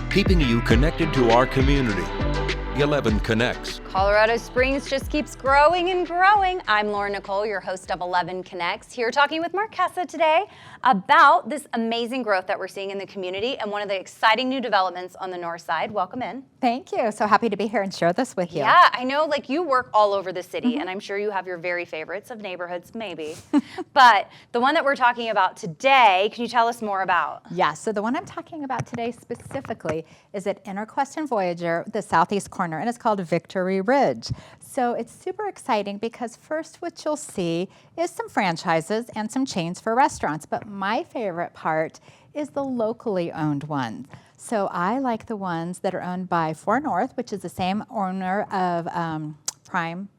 keeping you connected to our community. 11 Connects. Colorado Springs just keeps growing and growing. I'm Laura Nicole, your host of 11 Connects, here talking with Marquesa today about this amazing growth that we're seeing in the community and one of the exciting new developments on the north side. Welcome in. Thank you. So happy to be here and share this with you. Yeah, I know you work all over the city, and I'm sure you have your very favorites of neighborhoods, maybe. But the one that we're talking about today, can you tell us more about? Yeah, so the one I'm talking about today specifically is at Interquest and Voyager, the southeast corner, and it's called Victory Ridge. So it's super exciting because first what you'll see is some franchises and some chains for restaurants, but my favorite part is the locally owned ones. So I like the ones that are owned by 4 North, which is the same owner of Prime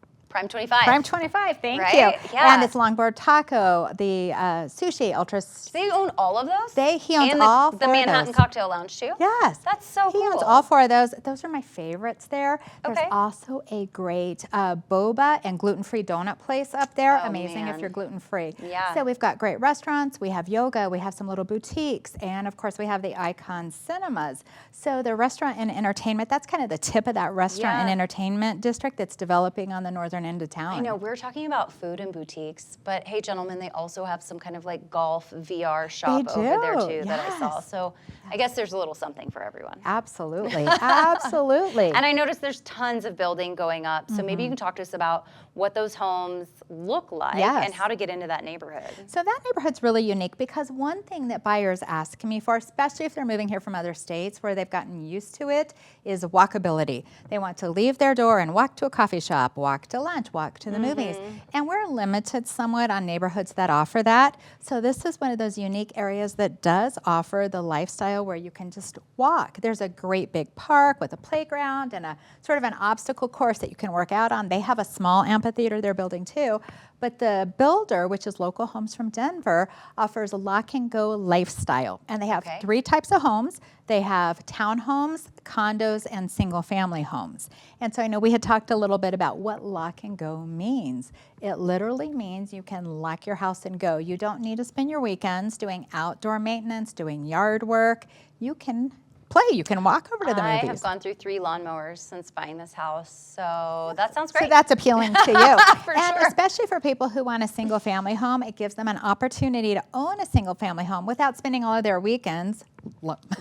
25. Prime 25, thank Right? you. Yeah. And it's Longboard Taco, the sushi, Ultra. Do they own all of those? He owns and all the 4 of Manhattan those. Cocktail Lounge too? Yes. That's so cool. He owns all 4 of those. Those are my favorites there. There's Okay. also a great boba and gluten-free donut place up there. Oh, Amazing man. if you're gluten-free. Yeah. So we've got great restaurants. We have yoga. We have some little boutiques. And, of course, we have the Icon Cinemas. So the restaurant and entertainment, that's kind of the tip of that restaurant and entertainment district that's developing on the northern end of town. I know, we're talking about food and boutiques, but hey, gentlemen, they also have some kind of golf VR shop They over there do, too that I saw. yes. So I guess there's a little something for everyone. Absolutely. Absolutely. And I noticed there's tons of building going up. So maybe you can talk to us about what those homes look like Yes. and how to get into that neighborhood. So that neighborhood's really unique because one thing that buyers ask me for, especially if they're moving here from other states where they've gotten used to it, is walkability. They want to leave their door and walk to a coffee shop, walk to lunch, walk to the movies. And we're limited somewhat on neighborhoods that offer that. So this is one of those unique areas that does offer the lifestyle where you can just walk. There's a great big park with a playground and a sort of an obstacle course that you can work out on. They have a small amphitheater they're building too. But the builder, which is Local Homes from Denver, offers a lock and go lifestyle. And they have 3 types of homes. They have townhomes, condos, and single family homes. And so I know we had talked a little bit about what lock and go means. It literally means you can lock your house and go. You don't need to spend your weekends doing outdoor maintenance, doing yard work. You can play. You can walk over to the movies. I have gone through 3 lawnmowers since buying this house, so that sounds great. So that's appealing to you. For and sure. especially for people who want a single family home, it gives them an opportunity to own a single family home without spending all of their weekends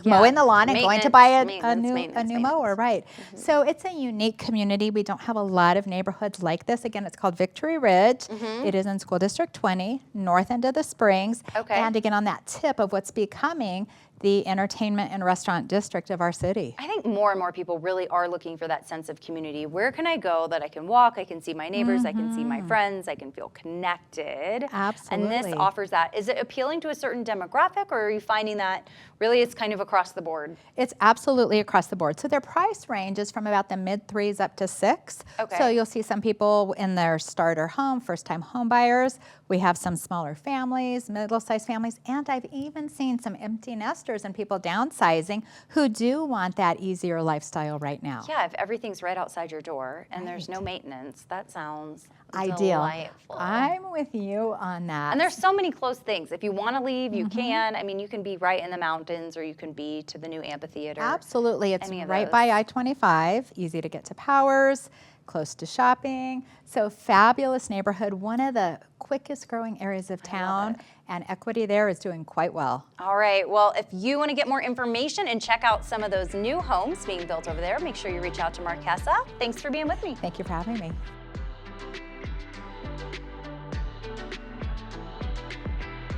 mowing the lawn and going to buy a new mower, right? So it's a unique community. We don't have a lot of neighborhoods like this. Again, it's called Victory Ridge. It is in School District 20, north end of the Springs. Okay. And again, on that tip of what's becoming the entertainment and restaurant district of our city. I think more and more people really are looking for that sense of community. Where can I go that I can walk, I can see my neighbors, I can see my friends, I can feel connected. Absolutely. And this offers that. Is it appealing to a certain demographic, or are you finding that really it's kind of across the board? It's absolutely across the board. So their price range is from about the mid-3s up to 6. Okay. So you'll see some people in their starter home, first-time home buyers. We have some smaller families, middle-sized families, and I've even seen some empty nesters and people downsizing who do want that easier lifestyle right now. Yeah, if everything's right outside your door and there's no maintenance, that sounds Ideal. delightful. I'm with you on that. And there's so many close things. If you want to leave, you can. I mean, you can be right in the mountains, or you can be to the new amphitheater. Absolutely. It's Any of right those. by I-25, easy to get to Powers, close to shopping. So fabulous neighborhood, one of the quickest growing areas of town, and equity there is doing quite well. All right, well, if you want to get more information and check out some of those new homes being built over there, make sure you reach out to Marquesa. Thanks for being with me. Thank you for having me.